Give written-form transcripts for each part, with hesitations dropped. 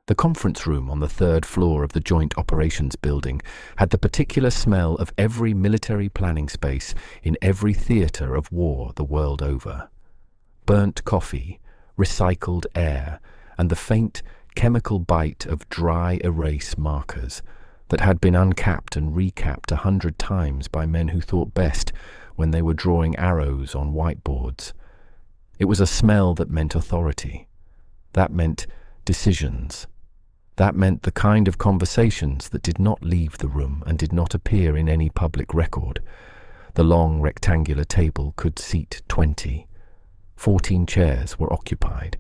The conference room on the third floor of the Joint Operations Building had the particular smell of every military planning space in every theatre of war the world over. Burnt coffee, recycled air, and the faint chemical bite of dry erase markers that had been uncapped and recapped 100 times by men who thought best when they were drawing arrows on whiteboards. It was a smell that meant authority. That meant decisions. That meant the kind of conversations that did not leave the room and did not appear in any public record. The long rectangular table could seat 20. 14 chairs were occupied.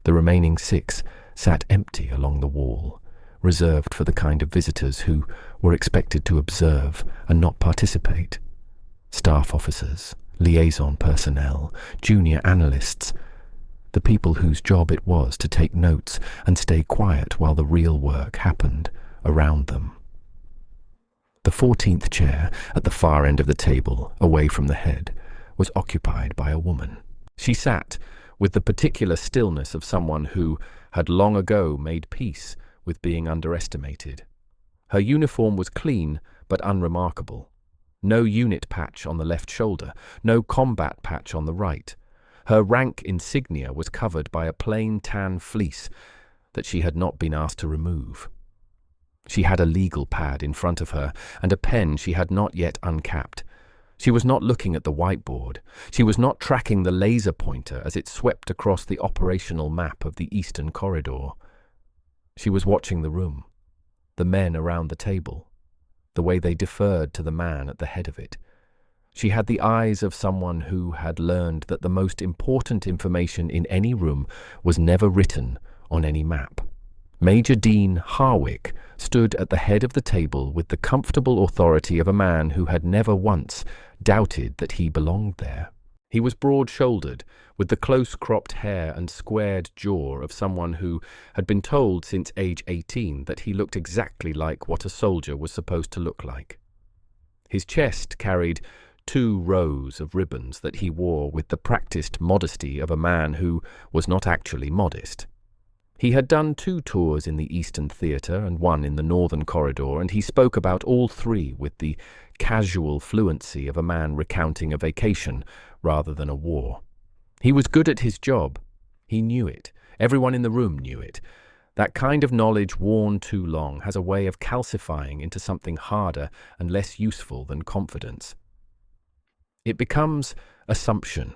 The remaining 6 sat empty along the wall, reserved for the kind of visitors who were expected to observe and not participate. Staff officers, liaison personnel, junior analysts, the people whose job it was to take notes and stay quiet while the real work happened around them. The 14th chair at the far end of the table, away from the head, was occupied by a woman. She sat with the particular stillness of someone who had long ago made peace with being underestimated. Her uniform was clean but unremarkable. No unit patch on the left shoulder, no combat patch on the right. Her rank insignia was covered by a plain tan fleece that she had not been asked to remove. She had a legal pad in front of her and a pen she had not yet uncapped. She was not looking at the whiteboard. She was not tracking the laser pointer as it swept across the operational map of the Eastern Corridor. She was watching the room, the men around the table, the way they deferred to the man at the head of it. She had the eyes of someone who had learned that the most important information in any room was never written on any map. Major Dean Harwick stood at the head of the table with the comfortable authority of a man who had never once doubted that he belonged there. He was broad-shouldered, with the close-cropped hair and squared jaw of someone who had been told since age 18 that he looked exactly like what a soldier was supposed to look like. His chest carried 2 rows of ribbons that he wore with the practiced modesty of a man who was not actually modest. He had done 2 tours in the Eastern Theatre and 1 in the Northern Corridor, and he spoke about all 3 with the casual fluency of a man recounting a vacation rather than a war. He was good at his job. He knew it. Everyone in the room knew it. That kind of knowledge worn too long has a way of calcifying into something harder and less useful than confidence. It becomes assumption.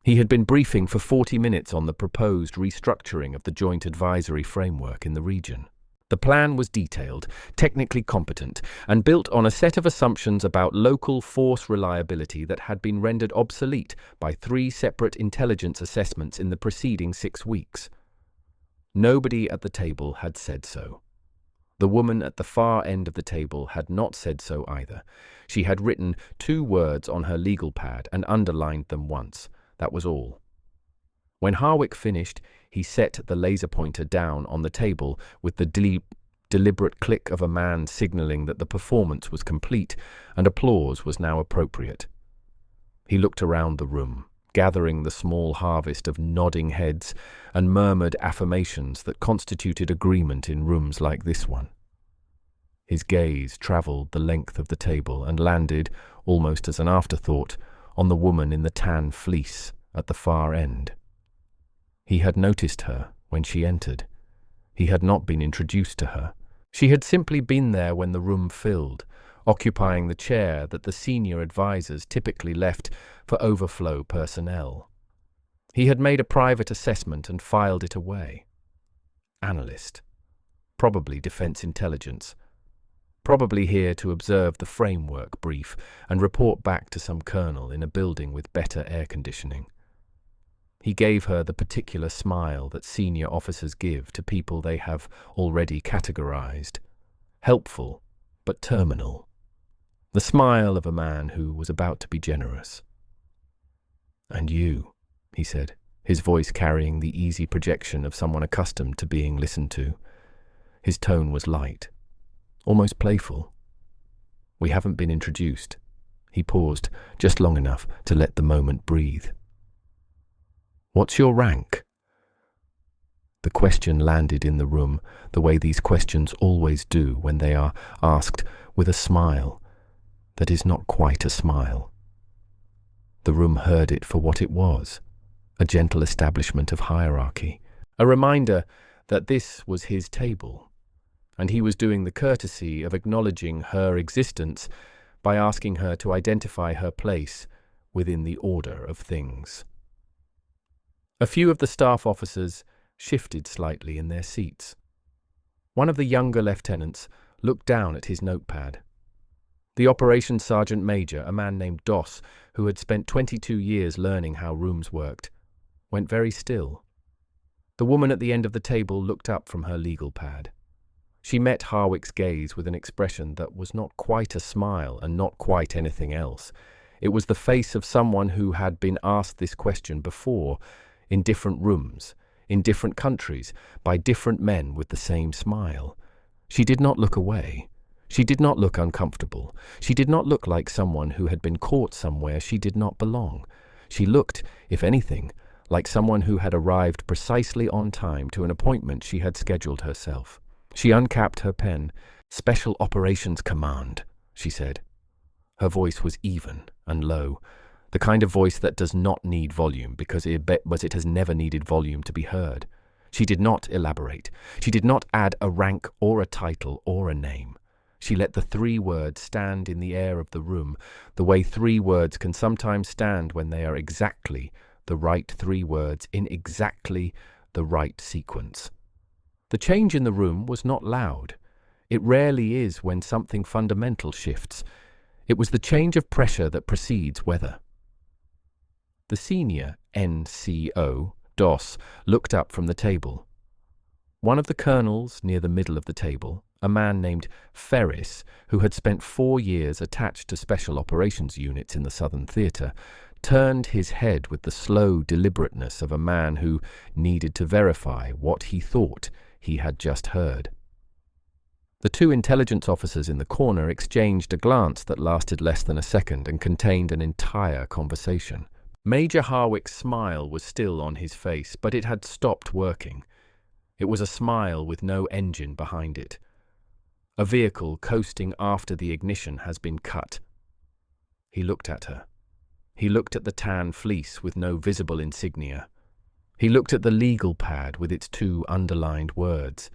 He had been briefing for 40 minutes on the proposed restructuring of the Joint Advisory Framework in the region. The plan was detailed, technically competent, and built on a set of assumptions about local force reliability that had been rendered obsolete by 3 separate intelligence assessments in the preceding 6 weeks. Nobody at the table had said so. The woman at the far end of the table had not said so either. She had written 2 words on her legal pad and underlined them once. That was all. When Harwick finished, he set the laser pointer down on the table with the deliberate click of a man signaling that the performance was complete and applause was now appropriate. He looked around the room, gathering the small harvest of nodding heads and murmured affirmations that constituted agreement in rooms like this one. His gaze travelled the length of the table and landed, almost as an afterthought, on the woman in the tan fleece at the far end. He had noticed her when she entered. He had not been introduced to her. She had simply been there when the room filled, occupying the chair that the senior advisors typically left for overflow personnel. He had made a private assessment and filed it away. Analyst. Probably defense intelligence. Probably here to observe the framework brief and report back to some colonel in a building with better air conditioning. He gave her the particular smile that senior officers give to people they have already categorized. Helpful, but terminal. The smile of a man who was about to be generous. "And you," he said, his voice carrying the easy projection of someone accustomed to being listened to. His tone was light, almost playful. "We haven't been introduced." He paused just long enough to let the moment breathe. "What's your rank?" The question landed in the room the way these questions always do when they are asked with a smile that is not quite a smile. The room heard it for what it was, a gentle establishment of hierarchy, a reminder that this was his table, and he was doing the courtesy of acknowledging her existence by asking her to identify her place within the order of things. A few of the staff officers shifted slightly in their seats. One of the younger lieutenants looked down at his notepad. The operations sergeant major, a man named Doss, who had spent 22 years learning how rooms worked, went very still. The woman at the end of the table looked up from her legal pad. She met Harwick's gaze with an expression that was not quite a smile and not quite anything else. It was the face of someone who had been asked this question before, in different rooms, in different countries, by different men with the same smile. She did not look away. She did not look uncomfortable. She did not look like someone who had been caught somewhere she did not belong. She looked, if anything, like someone who had arrived precisely on time to an appointment she had scheduled herself. She uncapped her pen. "Special Operations Command," she said. Her voice was even and low, the kind of voice that does not need volume because it has never needed volume to be heard. She did not elaborate. She did not add a rank or a title or a name. She let the 3 words stand in the air of the room, the way 3 words can sometimes stand when they are exactly the right 3 words in exactly the right sequence. The change in the room was not loud. It rarely is when something fundamental shifts. It was the change of pressure that precedes weather. The senior NCO, Doss, looked up from the table. One of the colonels near the middle of the table, a man named Ferris, who had spent 4 years attached to special operations units in the Southern Theater, turned his head with the slow deliberateness of a man who needed to verify what he thought he had just heard. The 2 intelligence officers in the corner exchanged a glance that lasted less than a second and contained an entire conversation. Major Harwick's smile was still on his face, but it had stopped working. It was a smile with no engine behind it. A vehicle coasting after the ignition has been cut. He looked at her. He looked at the tan fleece with no visible insignia. He looked at the legal pad with its 2 underlined words.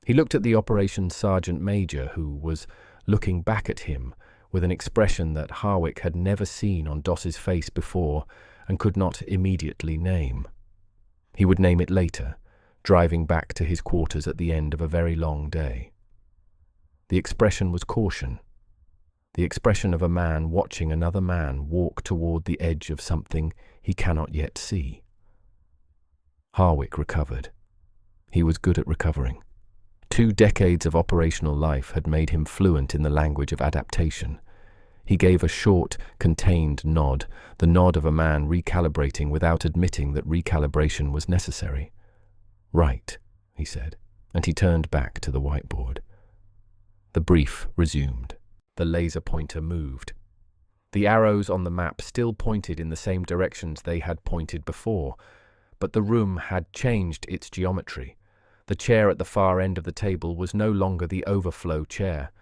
He looked at the operations sergeant major, who was looking back at him with an expression that Harwick had never seen on Doss's face before and could not immediately name. He would name it later, driving back to his quarters at the end of a very long day. The expression was caution, the expression of a man watching another man walk toward the edge of something he cannot yet see. Harwick recovered. He was good at recovering. 2 decades of operational life had made him fluent in the language of adaptation. He gave a short, contained nod, the nod of a man recalibrating without admitting that recalibration was necessary. "Right," he said, and he turned back to the whiteboard. The brief resumed. The laser pointer moved. The arrows on the map still pointed in the same directions they had pointed before, but the room had changed its geometry. The chair at the far end of the table was no longer the overflow chair.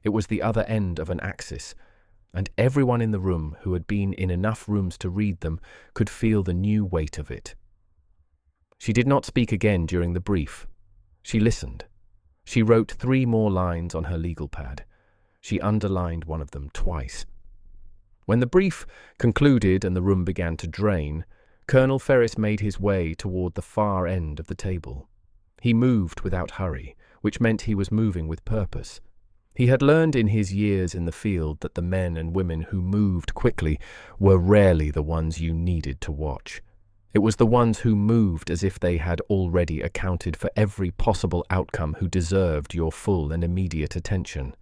It was the other end of an axis, and everyone in the room who had been in enough rooms to read them could feel the new weight of it. She did not speak again during the brief. She listened. She wrote 3 more lines on her legal pad. She underlined one of them twice. When the brief concluded and the room began to drain, Colonel Ferris made his way toward the far end of the table. He moved without hurry, which meant he was moving with purpose. He had learned in his years in the field that the men and women who moved quickly were rarely the ones you needed to watch. It was the ones who moved as if they had already accounted for every possible outcome who deserved your full and immediate attention.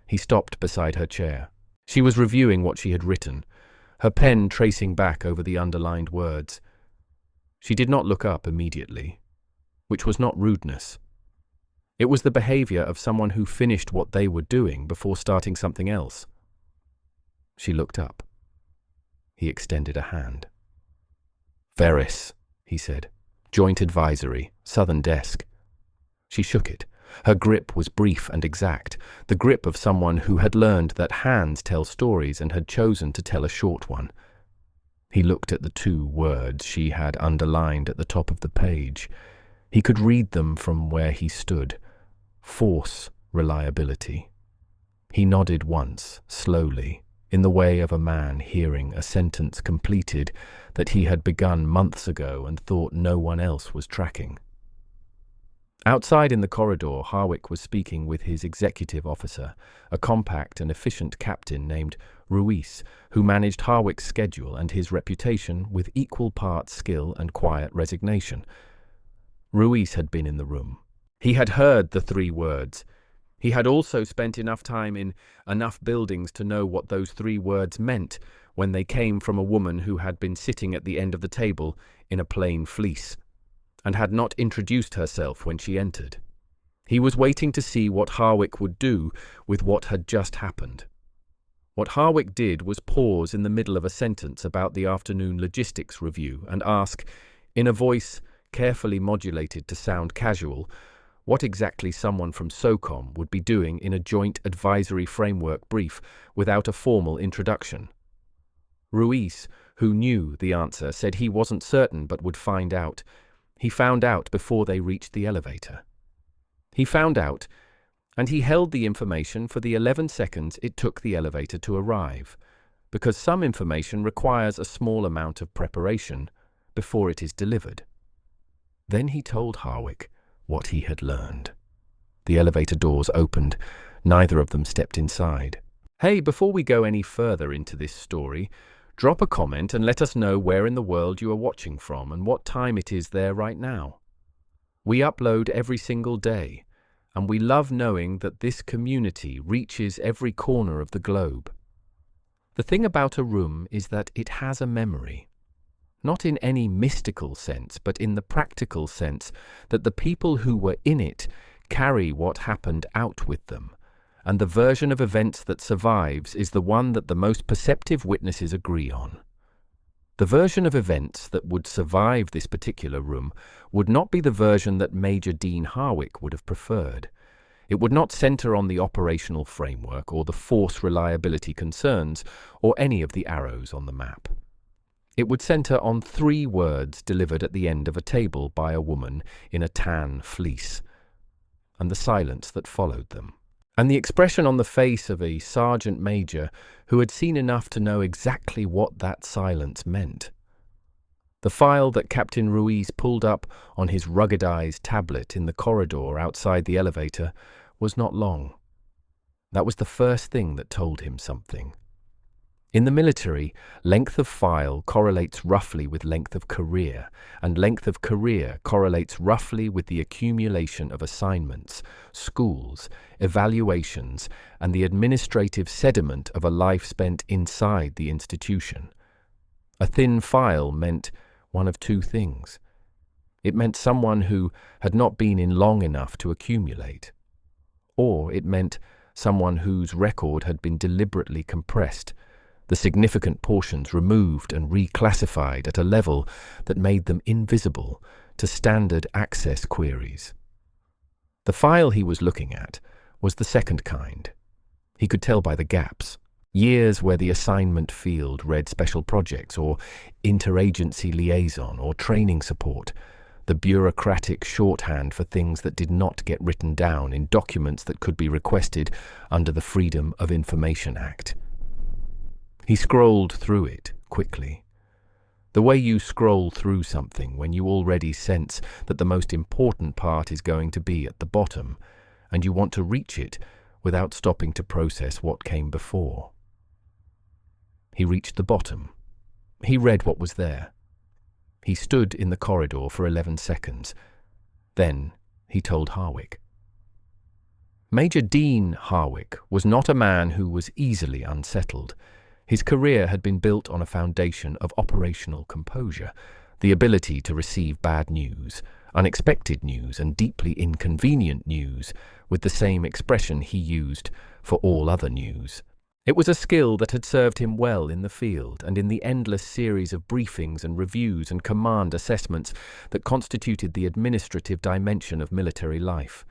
He stopped beside her chair. She was reviewing what she had written, her pen tracing back over the underlined words. She did not look up immediately, which was not rudeness. It was the behavior of someone who finished what they were doing before starting something else. She looked up. He extended a hand. "Ferris," he said, Joint Advisory, Southern Desk. She shook it. Her grip was brief and exact, the grip of someone who had learned that hands tell stories and had chosen to tell a short one. He looked at the 2 words she had underlined at the top of the page. He could read them from where he stood. Force reliability. He nodded once, slowly, in the way of a man hearing a sentence completed that he had begun months ago and thought no one else was tracking. Outside in the corridor, Harwick was speaking with his executive officer, a compact and efficient captain named Ruiz, who managed Harwick's schedule and his reputation with equal parts skill and quiet resignation. Ruiz had been in the room. He had heard the 3 words. He had also spent enough time in enough buildings to know what those 3 words meant when they came from a woman who had been sitting at the end of the table in a plain fleece, and had not introduced herself when she entered. He was waiting to see what Harwick would do with what had just happened. What Harwick did was pause in the middle of a sentence about the afternoon logistics review and ask, in a voice carefully modulated to sound casual, what exactly someone from SOCOM would be doing in a joint advisory framework brief without a formal introduction. Ruiz, who knew the answer, said he wasn't certain but would find out. He found out before they reached the elevator. He found out, and he held the information for the 11 seconds it took the elevator to arrive, because some information requires a small amount of preparation before it is delivered. Then he told Harwick what he had learned. The elevator doors opened. Neither of them stepped inside. Hey, before we go any further into this story, drop a comment and let us know where in the world you are watching from and what time it is there right now. We upload every single day, and we love knowing that this community reaches every corner of the globe. The thing about a room is that it has a memory. Not in any mystical sense, but in the practical sense that the people who were in it carry what happened out with them, and the version of events that survives is the one that the most perceptive witnesses agree on. The version of events that would survive this particular room would not be the version that Major Dean Harwick would have preferred. It would not center on the operational framework or the force reliability concerns or any of the arrows on the map. It would center on 3 words delivered at the end of a table by a woman in a tan fleece, and the silence that followed them, and the expression on the face of a sergeant major who had seen enough to know exactly what that silence meant. The file that Captain Ruiz pulled up on his ruggedized tablet in the corridor outside the elevator was not long. That was the first thing that told him something. In the military, length of file correlates roughly with length of career, and length of career correlates roughly with the accumulation of assignments, schools, evaluations, and the administrative sediment of a life spent inside the institution. A thin file meant one of 2 things. It meant someone who had not been in long enough to accumulate, or it meant someone whose record had been deliberately compressed, the significant portions removed and reclassified at a level that made them invisible to standard access queries. The file he was looking at was the second kind. He could tell by the gaps. Years where the assignment field read special projects or interagency liaison or training support, the bureaucratic shorthand for things that did not get written down in documents that could be requested under the Freedom of Information Act. He scrolled through it quickly. The way you scroll through something when you already sense that the most important part is going to be at the bottom, and you want to reach it without stopping to process what came before. He reached the bottom. He read what was there. He stood in the corridor for 11 seconds. Then he told Harwick. Major Dean Harwick was not a man who was easily unsettled. His career had been built on a foundation of operational composure, the ability to receive bad news, unexpected news, and deeply inconvenient news with the same expression he used for all other news. It was a skill that had served him well in the field and in the endless series of briefings and reviews and command assessments that constituted the administrative dimension of military life.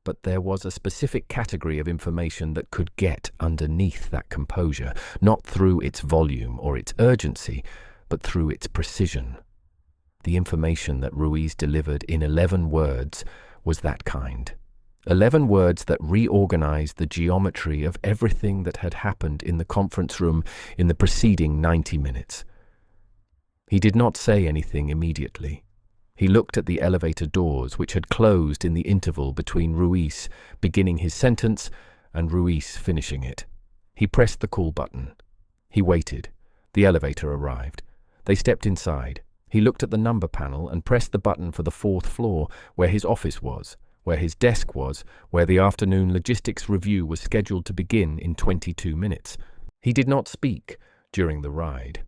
But there was a specific category of information that could get underneath that composure, not through its volume or its urgency, but through its precision. The information that Ruiz delivered in 11 words was that kind. 11 words that reorganized the geometry of everything that had happened in the conference room in the preceding 90 minutes. He did not say anything immediately. He looked at the elevator doors, which had closed in the interval between Ruiz beginning his sentence and Ruiz finishing it. He pressed the call button. He waited. The elevator arrived. They stepped inside. He looked at the number panel and pressed the button for the 4th floor, where his office was, where his desk was, where the afternoon logistics review was scheduled to begin in 22 minutes. He did not speak during the ride.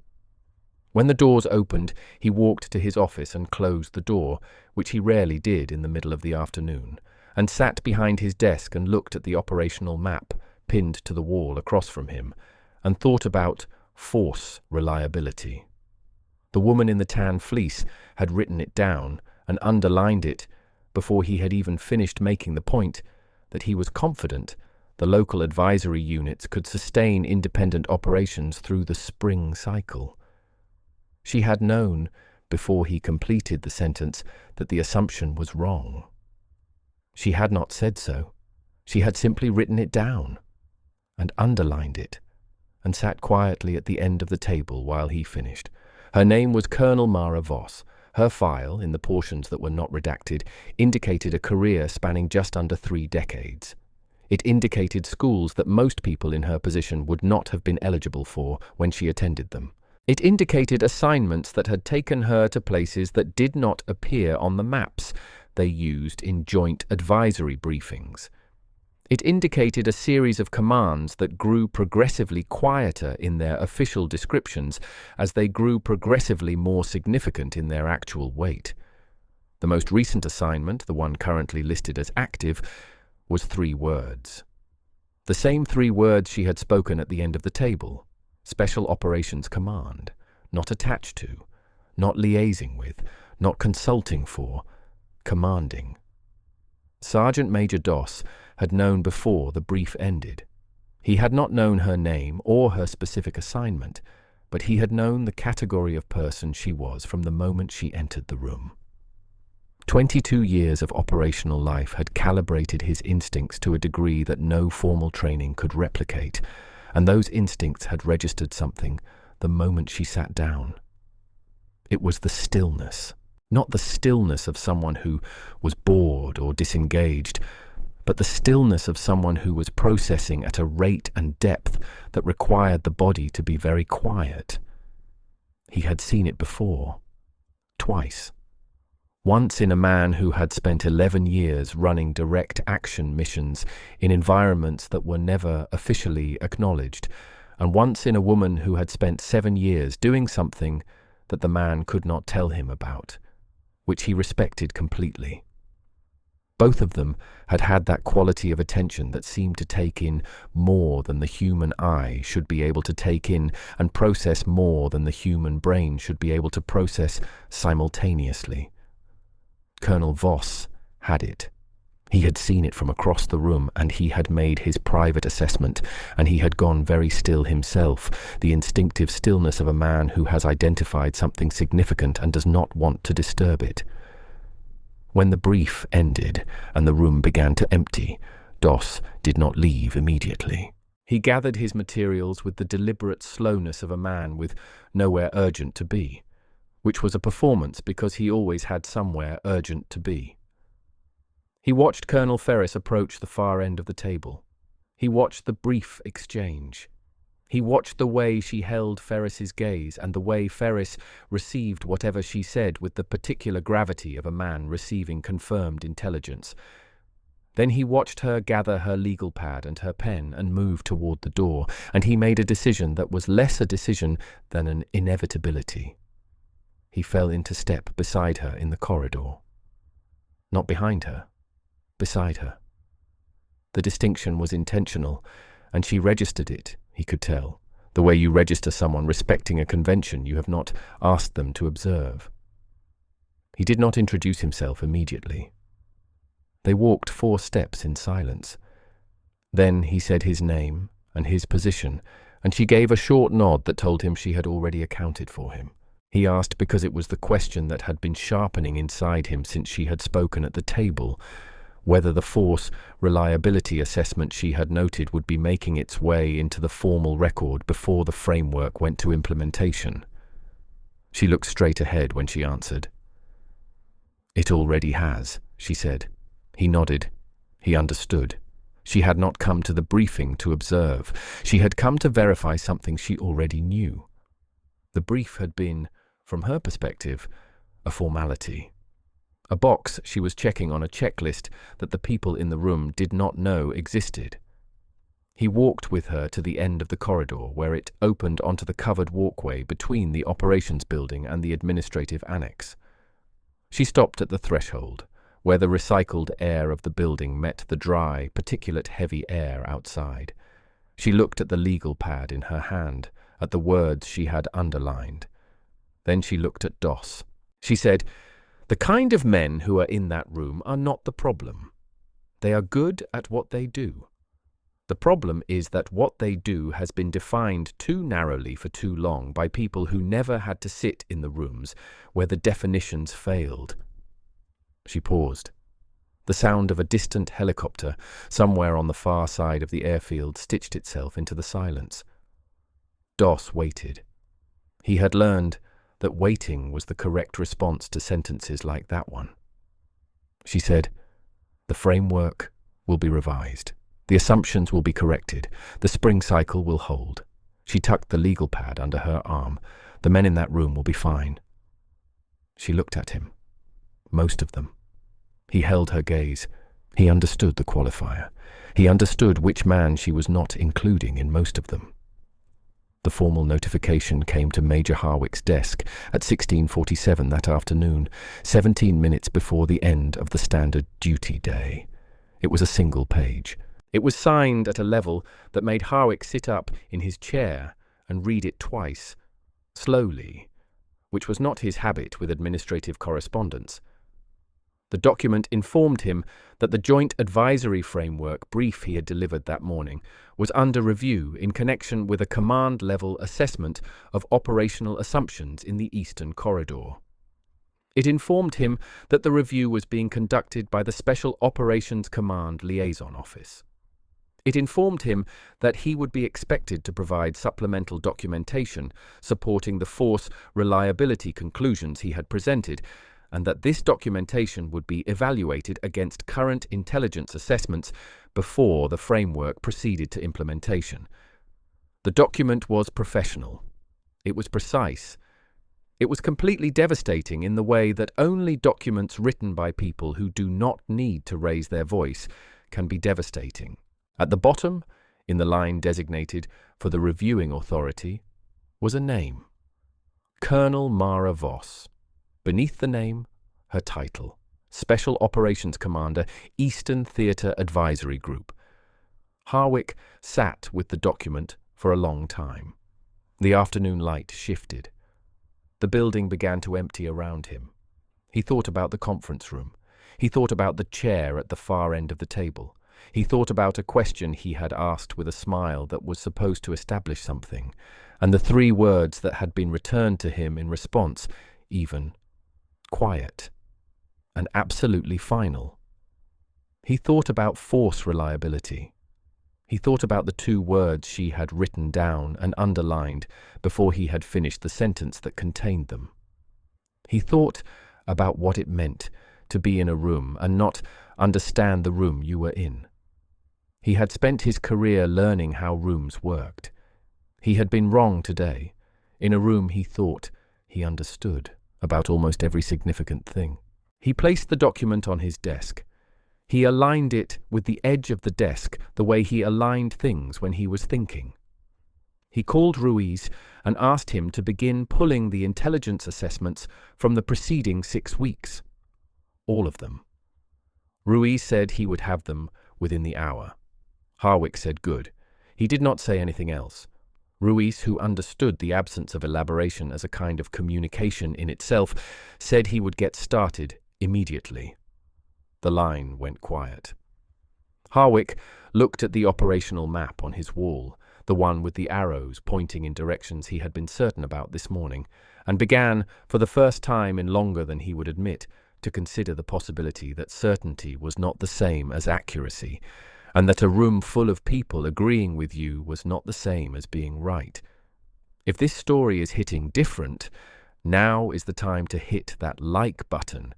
When the doors opened, he walked to his office and closed the door, which he rarely did in the middle of the afternoon, and sat behind his desk and looked at the operational map pinned to the wall across from him, and thought about force reliability. The woman in the tan fleece had written it down and underlined it before he had even finished making the point that he was confident the local advisory units could sustain independent operations through the spring cycle. She had known, before he completed the sentence, that the assumption was wrong. She had not said so. She had simply written it down and underlined it and sat quietly at the end of the table while he finished. Her name was Colonel Mara Voss. Her file, in the portions that were not redacted, indicated a career spanning just under 3 decades. It indicated schools that most people in her position would not have been eligible for when she attended them. It indicated assignments that had taken her to places that did not appear on the maps they used in joint advisory briefings. It indicated a series of commands that grew progressively quieter in their official descriptions as they grew progressively more significant in their actual weight. The most recent assignment, the one currently listed as active, was 3 words. The same 3 words she had spoken at the end of the table. Special Operations Command, not attached to, not liaising with, not consulting for, commanding. Sergeant Major Doss had known before the brief ended. He had not known her name or her specific assignment, but he had known the category of person she was from the moment she entered the room. 22 years of operational life had calibrated his instincts to a degree that no formal training could replicate, and those instincts had registered something the moment she sat down. It was the stillness, not the stillness of someone who was bored or disengaged, but the stillness of someone who was processing at a rate and depth that required the body to be very quiet. He had seen it before, twice. Once in a man who had spent 11 years running direct action missions in environments that were never officially acknowledged, and once in a woman who had spent 7 years doing something that the man could not tell him about, which he respected completely. Both of them had had that quality of attention that seemed to take in more than the human eye should be able to take in and process more than the human brain should be able to process simultaneously. Colonel Voss had it. He had seen it from across the room, and he had made his private assessment, and he had gone very still himself, the instinctive stillness of a man who has identified something significant and does not want to disturb it. When the brief ended and the room began to empty, Doss did not leave immediately. He gathered his materials with the deliberate slowness of a man with nowhere urgent to be, which was a performance because he always had somewhere urgent to be. He watched Colonel Ferris approach the far end of the table. He watched the brief exchange. He watched the way she held Ferris's gaze and the way Ferris received whatever she said with the particular gravity of a man receiving confirmed intelligence. Then he watched her gather her legal pad and her pen and move toward the door, and he made a decision that was less a decision than an inevitability. He fell into step beside her in the corridor. Not behind her, beside her. The distinction was intentional, and she registered it he could tell, the way you register someone respecting a convention you have not asked them to observe. He did not introduce himself immediately. They walked 4 steps in silence. Then he said his name and his position, and she gave a short nod that told him she had already accounted for him. He asked because it was the question that had been sharpening inside him since she had spoken at the table, whether the force reliability assessment she had noted would be making its way into the formal record before the framework went to implementation. She looked straight ahead when she answered. "It already has," she said. He nodded. He understood. She had not come to the briefing to observe. She had come to verify something she already knew. The brief had been, from her perspective, a formality. A box she was checking on a checklist that the people in the room did not know existed. He walked with her to the end of the corridor where it opened onto the covered walkway between the operations building and the administrative annex. She stopped at the threshold, where the recycled air of the building met the dry, particulate-heavy air outside. She looked at the legal pad in her hand, at the words she had underlined. Then she looked at Doss. She said, "The kind of men who are in that room are not the problem. They are good at what they do. The problem is that what they do has been defined too narrowly for too long by people who never had to sit in the rooms where the definitions failed." She paused. The sound of a distant helicopter somewhere on the far side of the airfield stitched itself into the silence. Doss waited. He had learned that waiting was the correct response to sentences like that one. She said, "The framework will be revised. The assumptions will be corrected. The spring cycle will hold." She tucked the legal pad under her arm. "The men in that room will be fine." She looked at him. Most of them. He held her gaze. He understood the qualifier. He understood which man she was not including in most of them. The formal notification came to Major Harwick's desk at 16:47 that afternoon, 17 minutes before the end of the standard duty day. It was a single page. It was signed at a level that made Harwick sit up in his chair and read it twice, slowly, which was not his habit with administrative correspondence. The document informed him that the Joint Advisory Framework brief he had delivered that morning was under review in connection with a command-level assessment of operational assumptions in the Eastern Corridor. It informed him that the review was being conducted by the Special Operations Command Liaison Office. It informed him that he would be expected to provide supplemental documentation supporting the force reliability conclusions he had presented, and that this documentation would be evaluated against current intelligence assessments before the framework proceeded to implementation. The document was professional. It was precise. It was completely devastating in the way that only documents written by people who do not need to raise their voice can be devastating. At the bottom, in the line designated for the reviewing authority, was a name. Colonel Mara Voss. Beneath the name, her title, Special Operations Commander, Eastern Theater Advisory Group. Harwick sat with the document for a long time. The afternoon light shifted. The building began to empty around him. He thought about the conference room. He thought about the chair at the far end of the table. He thought about a question he had asked with a smile that was supposed to establish something, and the 3 words that had been returned to him in response, even quiet, and absolutely final. He thought about force reliability. He thought about the 2 words she had written down and underlined before he had finished the sentence that contained them. He thought about what it meant to be in a room and not understand the room you were in. He had spent his career learning how rooms worked. He had been wrong today. In a room he thought he understood about almost every significant thing. He placed the document on his desk. He aligned it with the edge of the desk the way he aligned things when he was thinking. He called Ruiz and asked him to begin pulling the intelligence assessments from the preceding 6 weeks. All of them. Ruiz said he would have them within the hour. Harwick said good. He did not say anything else. Ruiz, who understood the absence of elaboration as a kind of communication in itself, said he would get started immediately. The line went quiet. Harwick looked at the operational map on his wall, the one with the arrows pointing in directions he had been certain about this morning, and began, for the first time in longer than he would admit, to consider the possibility that certainty was not the same as accuracy, and that a room full of people agreeing with you was not the same as being right. If this story is hitting different, now is the time to hit that like button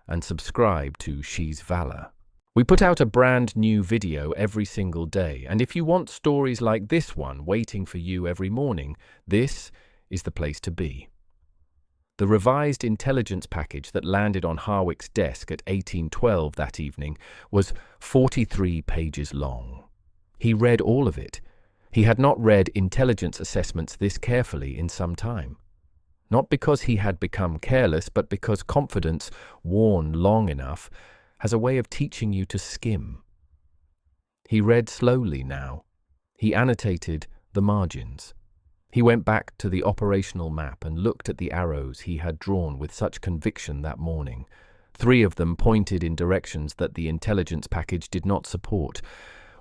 and subscribe to She's Valor. We put out a brand new video every single day, and if you want stories like this one waiting for you every morning, this is the place to be. The revised intelligence package that landed on Harwick's desk at 1812 that evening was 43 pages long. He read all of it. He had not read intelligence assessments this carefully in some time. Not because he had become careless, but because confidence, worn long enough, has a way of teaching you to skim. He read slowly now. He annotated the margins. He went back to the operational map and looked at the arrows he had drawn with such conviction that morning. 3 of them pointed in directions that the intelligence package did not support.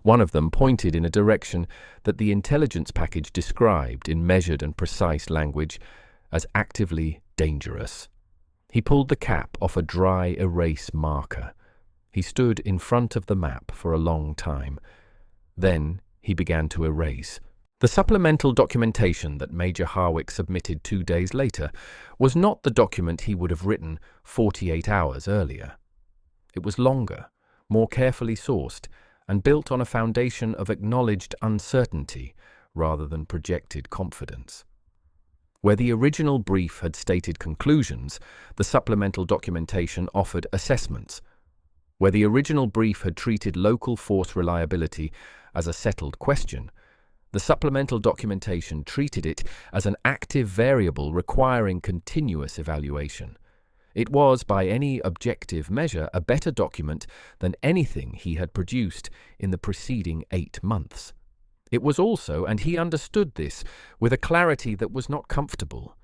One of them pointed in a direction that the intelligence package described in measured and precise language as actively dangerous. He pulled the cap off a dry erase marker. He stood in front of the map for a long time. Then he began to erase. The supplemental documentation that Major Harwick submitted 2 days later was not the document he would have written 48 hours earlier. It was longer, more carefully sourced, and built on a foundation of acknowledged uncertainty rather than projected confidence. Where the original brief had stated conclusions, the supplemental documentation offered assessments. Where the original brief had treated local force reliability as a settled question, the supplemental documentation treated it as an active variable requiring continuous evaluation. It was, by any objective measure, a better document than anything he had produced in the preceding 8 months. It was also, and he understood this with a clarity that was not comfortable,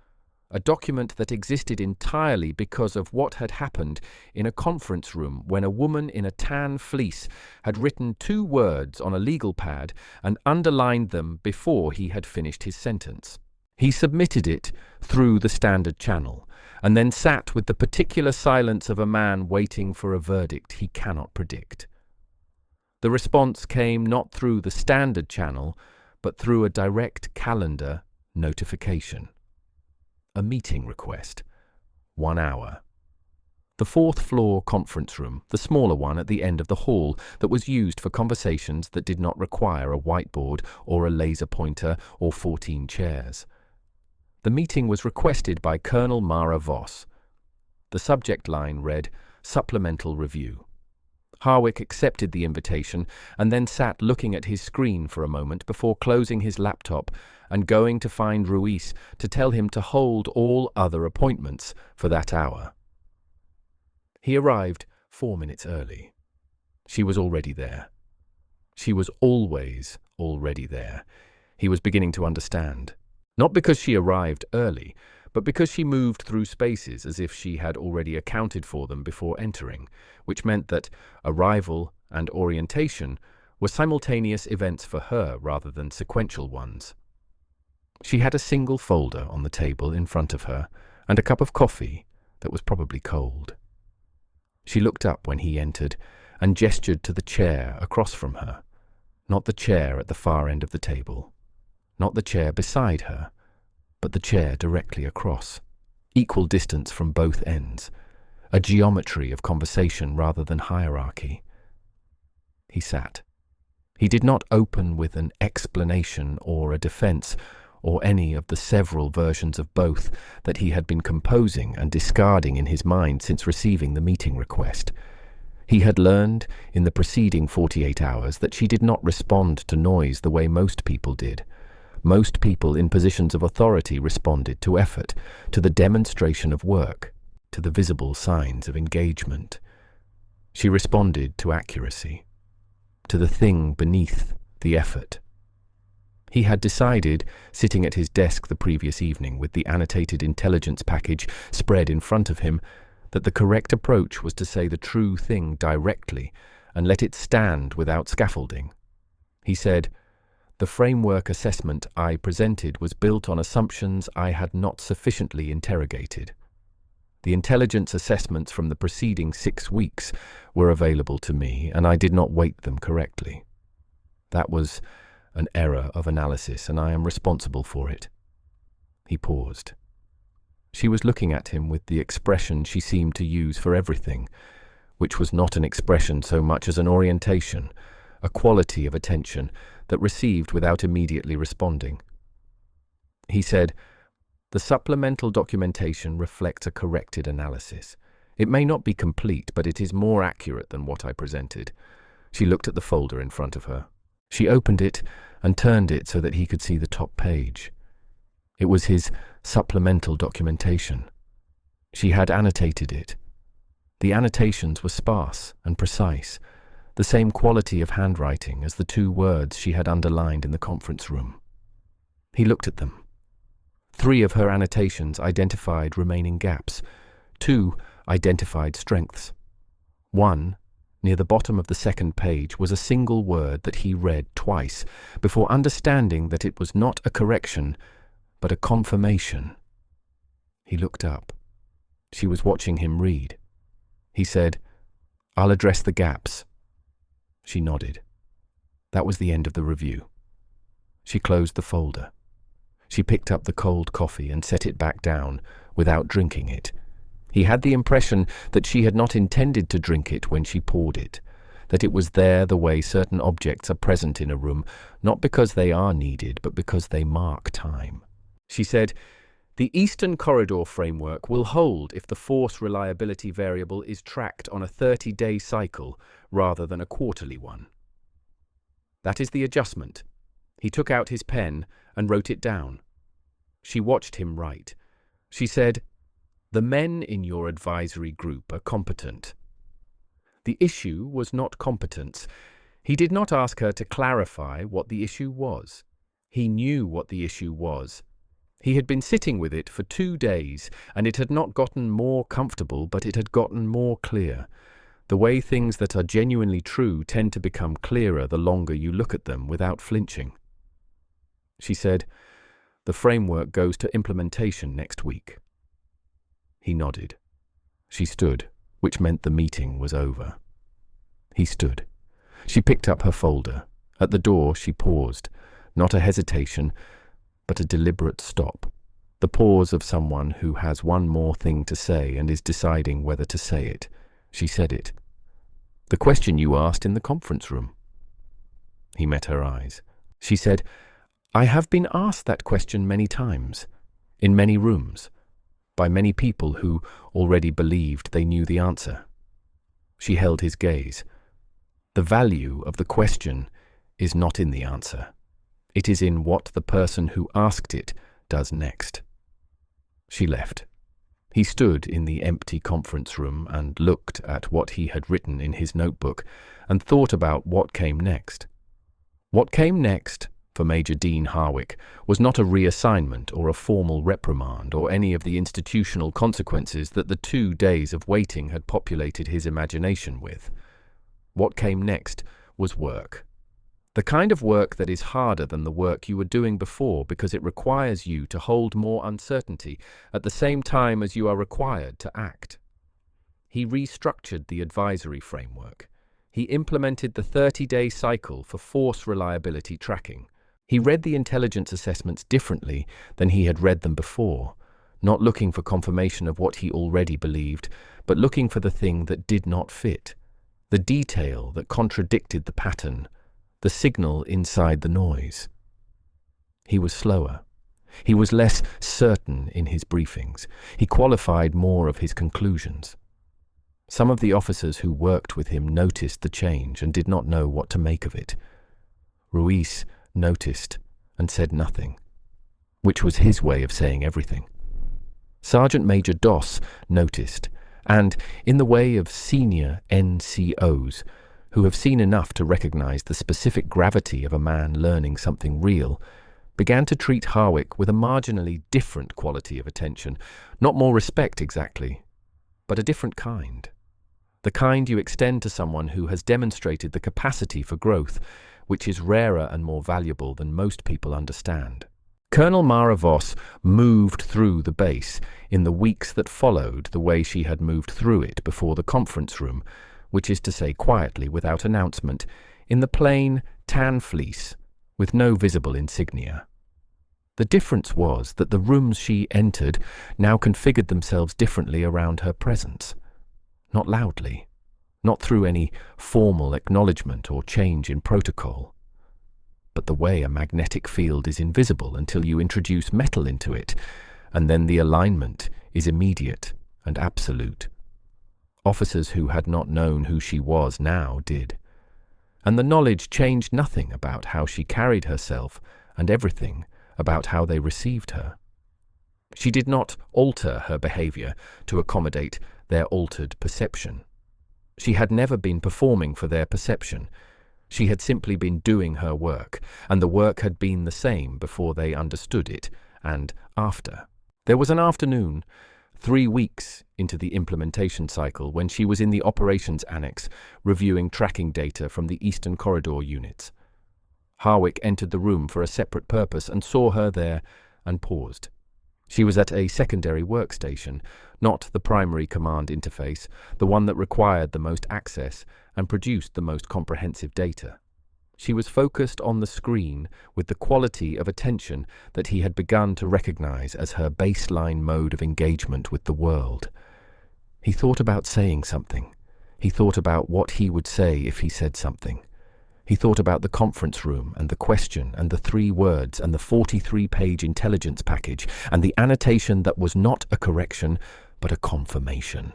a document that existed entirely because of what had happened in a conference room when a woman in a tan fleece had written 2 words on a legal pad and underlined them before he had finished his sentence. He submitted it through the standard channel, and then sat with the particular silence of a man waiting for a verdict he cannot predict. The response came not through the standard channel, but through a direct calendar notification. A meeting request. 1 hour. The 4th floor conference room, the smaller one at the end of the hall that was used for conversations that did not require a whiteboard or a laser pointer or 14 chairs. The meeting was requested by Colonel Mara Voss. The subject line read, Supplemental Review. Harwick accepted the invitation and then sat looking at his screen for a moment before closing his laptop and going to find Ruiz to tell him to hold all other appointments for that hour. He arrived 4 minutes early. She was already there. She was always already there. He was beginning to understand. Not because she arrived early, but because she moved through spaces as if she had already accounted for them before entering, which meant that arrival and orientation were simultaneous events for her rather than sequential ones. She had a single folder on the table in front of her and a cup of coffee that was probably cold. She looked up when he entered and gestured to the chair across from her, not the chair at the far end of the table, not the chair beside her, but the chair directly across, equal distance from both ends, a geometry of conversation rather than hierarchy. He sat. He did not open with an explanation or a defense, or any of the several versions of both that he had been composing and discarding in his mind since receiving the meeting request. He had learned in the preceding 48 hours that she did not respond to noise the way most people did. Most people in positions of authority responded to effort, to the demonstration of work, to the visible signs of engagement. She responded to accuracy, to the thing beneath the effort. He had decided, sitting at his desk the previous evening with the annotated intelligence package spread in front of him, that the correct approach was to say the true thing directly and let it stand without scaffolding. He said, "The framework assessment I presented was built on assumptions I had not sufficiently interrogated. The intelligence assessments from the preceding 6 weeks were available to me, and I did not weight them correctly. That was an error of analysis, and I am responsible for it." He paused. She was looking at him with the expression she seemed to use for everything, which was not an expression so much as an orientation, a quality of attention that received without immediately responding. He said, "The supplemental documentation reflects a corrected analysis. It may not be complete, but it is more accurate than what I presented." She looked at the folder in front of her. She opened it and turned it so that he could see the top page. It was his supplemental documentation. She had annotated it. The annotations were sparse and precise, the same quality of handwriting as the 2 words she had underlined in the conference room. He looked at them. 3 of her annotations identified remaining gaps. 2 identified strengths. 1, near the bottom of the 2nd page, was a single word that he read twice before understanding that it was not a correction, but a confirmation. He looked up. She was watching him read. He said, "I'll address the gaps." She nodded. That was the end of the review. She closed the folder. She picked up the cold coffee and set it back down without drinking it. He had the impression that she had not intended to drink it when she poured it, that it was there the way certain objects are present in a room, not because they are needed, but because they mark time. She said, "The Eastern Corridor framework will hold if the force reliability variable is tracked on a 30-day cycle rather than a quarterly one. That is the adjustment." He took out his pen and wrote it down. She watched him write. She said, "The men in your advisory group are competent." The issue was not competence. He did not ask her to clarify what the issue was. He knew what the issue was. He had been sitting with it for 2 days, and it had not gotten more comfortable, but it had gotten more clear. The way things that are genuinely true tend to become clearer the longer you look at them without flinching. She said, "The framework goes to implementation next week." He nodded. She stood, which meant the meeting was over. He stood. She picked up her folder. At the door she paused, not a hesitation, but a deliberate stop, the pause of someone who has one more thing to say and is deciding whether to say it. She said it. "The question you asked in the conference room." He met her eyes. She said, "I have been asked that question many times, in many rooms, by many people who already believed they knew the answer." She held his gaze. "The value of the question is not in the answer. It is in what the person who asked it does next." She left. He stood in the empty conference room and looked at what he had written in his notebook and thought about what came next. What came next, for Major Dean Harwick, was not a reassignment or a formal reprimand or any of the institutional consequences that the 2 days of waiting had populated his imagination with. What came next was work. The kind of work that is harder than the work you were doing before because it requires you to hold more uncertainty at the same time as you are required to act. He restructured the advisory framework. He implemented the 30-day cycle for force reliability tracking. He read the intelligence assessments differently than he had read them before, not looking for confirmation of what he already believed, but looking for the thing that did not fit, the detail that contradicted the pattern, the signal inside the noise. He was slower. He was less certain in his briefings. He qualified more of his conclusions. Some of the officers who worked with him noticed the change and did not know what to make of it. Ruiz noticed and said nothing, which was his way of saying everything. Sergeant Major Doss noticed, and, in the way of senior NCOs, who have seen enough to recognize the specific gravity of a man learning something real, began to treat Harwick with a marginally different quality of attention, not more respect exactly, but a different kind. The kind you extend to someone who has demonstrated the capacity for growth, which is rarer and more valuable than most people understand. Colonel Mara Voss moved through the base in the weeks that followed the way she had moved through it before the conference room, which is to say quietly, without announcement, in the plain tan fleece, with no visible insignia. The difference was that the rooms she entered now configured themselves differently around her presence. Not loudly, not through any formal acknowledgement or change in protocol, but the way a magnetic field is invisible until you introduce metal into it, and then the alignment is immediate and absolute. Officers who had not known who she was now did, and the knowledge changed nothing about how she carried herself and everything about how they received her. She did not alter her behavior to accommodate their altered perception. She had never been performing for their perception. She had simply been doing her work, and the work had been the same before they understood it and after. There was an afternoon, 3 weeks into the implementation cycle, when she was in the operations annex reviewing tracking data from the Eastern Corridor units. Harwick entered the room for a separate purpose and saw her there and paused. She was at a secondary workstation, not the primary command interface, the one that required the most access and produced the most comprehensive data. She was focused on the screen with the quality of attention that he had begun to recognize as her baseline mode of engagement with the world. He thought about saying something. He thought about what he would say if he said something. He thought about the conference room and the question and the 3 words and the 43-page intelligence package and the annotation that was not a correction but a confirmation.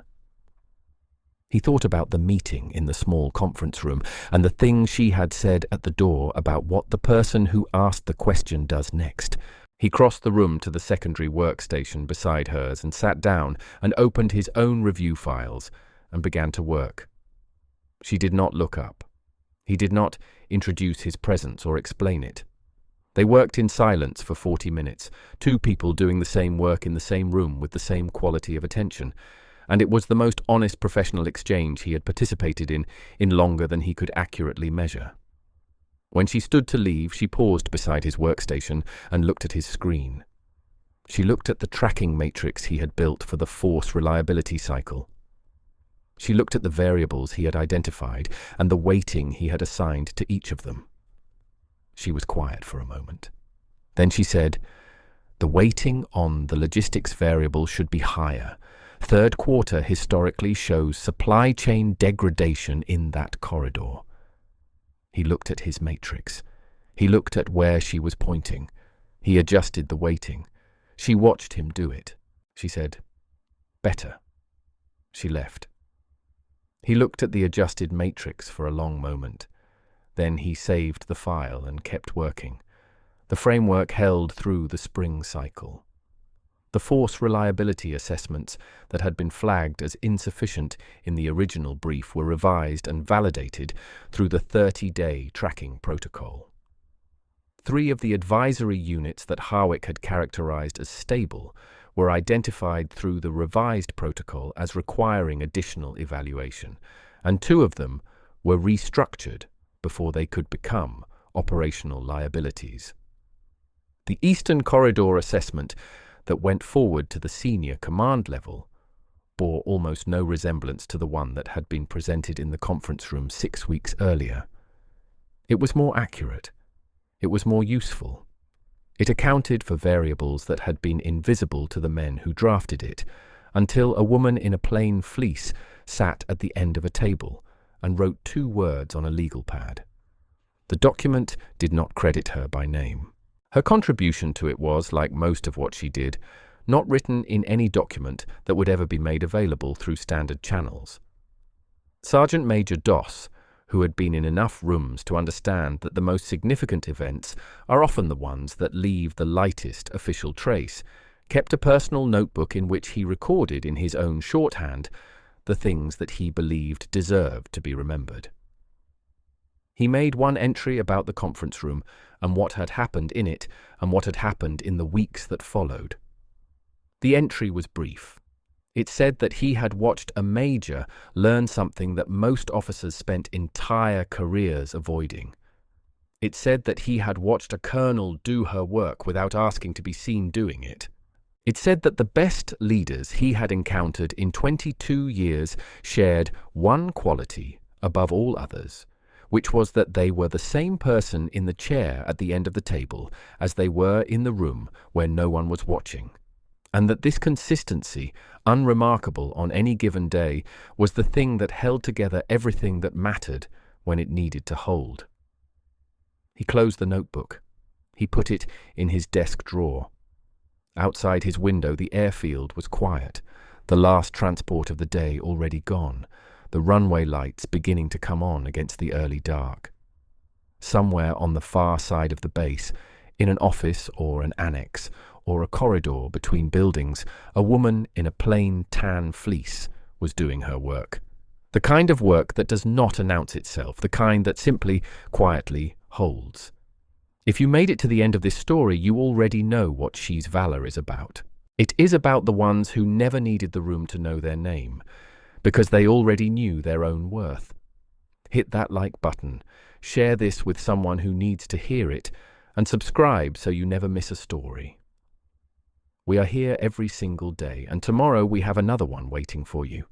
He thought about the meeting in the small conference room and the things she had said at the door about what the person who asked the question does next. He crossed the room to the secondary workstation beside hers and sat down and opened his own review files and began to work. She did not look up. He did not introduce his presence or explain it. They worked in silence for 40 minutes, 2 people doing the same work in the same room with the same quality of attention, and it was the most honest professional exchange he had participated in longer than he could accurately measure. When she stood to leave, she paused beside his workstation and looked at his screen. She looked at the tracking matrix he had built for the force reliability cycle. She looked at the variables he had identified and the weighting he had assigned to each of them. She was quiet for a moment. Then she said, "The weighting on the logistics variable should be higher. 3rd quarter historically shows supply chain degradation in that corridor." He looked at his matrix. He looked at where she was pointing. He adjusted the weighting. She watched him do it. She said, "Better." She left. He looked at the adjusted matrix for a long moment. Then he saved the file and kept working. The framework held through the spring cycle. The force reliability assessments that had been flagged as insufficient in the original brief were revised and validated through the 30-day tracking protocol. 3 of the advisory units that Harwick had characterized as stable were identified through the revised protocol as requiring additional evaluation, and 2 of them were restructured before they could become operational liabilities. The Eastern Corridor assessment that went forward to the senior command level bore almost no resemblance to the one that had been presented in the conference room 6 weeks earlier. It was more accurate. It was more useful. It accounted for variables that had been invisible to the men who drafted it, until a woman in a plain fleece sat at the end of a table and wrote 2 words on a legal pad. The document did not credit her by name. Her contribution to it was, like most of what she did, not written in any document that would ever be made available through standard channels. Sergeant Major Doss, who had been in enough rooms to understand that the most significant events are often the ones that leave the lightest official trace, kept a personal notebook in which he recorded in his own shorthand the things that he believed deserved to be remembered. He made one entry about the conference room and what had happened in it and what had happened in the weeks that followed. The entry was brief. It said that he had watched a major learn something that most officers spent entire careers avoiding. It said that he had watched a colonel do her work without asking to be seen doing it. It said that the best leaders he had encountered in 22 years shared one quality above all others, which was that they were the same person in the chair at the end of the table as they were in the room where no one was watching, and that this consistency, unremarkable on any given day, was the thing that held together everything that mattered when it needed to hold. He closed the notebook. He put it in his desk drawer. Outside his window, the airfield was quiet, the last transport of the day already gone, the runway lights beginning to come on against the early dark. Somewhere on the far side of the base, in an office or an annex, or a corridor between buildings, a woman in a plain tan fleece was doing her work. The kind of work that does not announce itself, the kind that simply, quietly holds. If you made it to the end of this story, you already know what She's Valor is about. It is about the ones who never needed the room to know their name, because they already knew their own worth. Hit that like button, share this with someone who needs to hear it, and subscribe so you never miss a story. We are here every single day, and tomorrow we have another one waiting for you.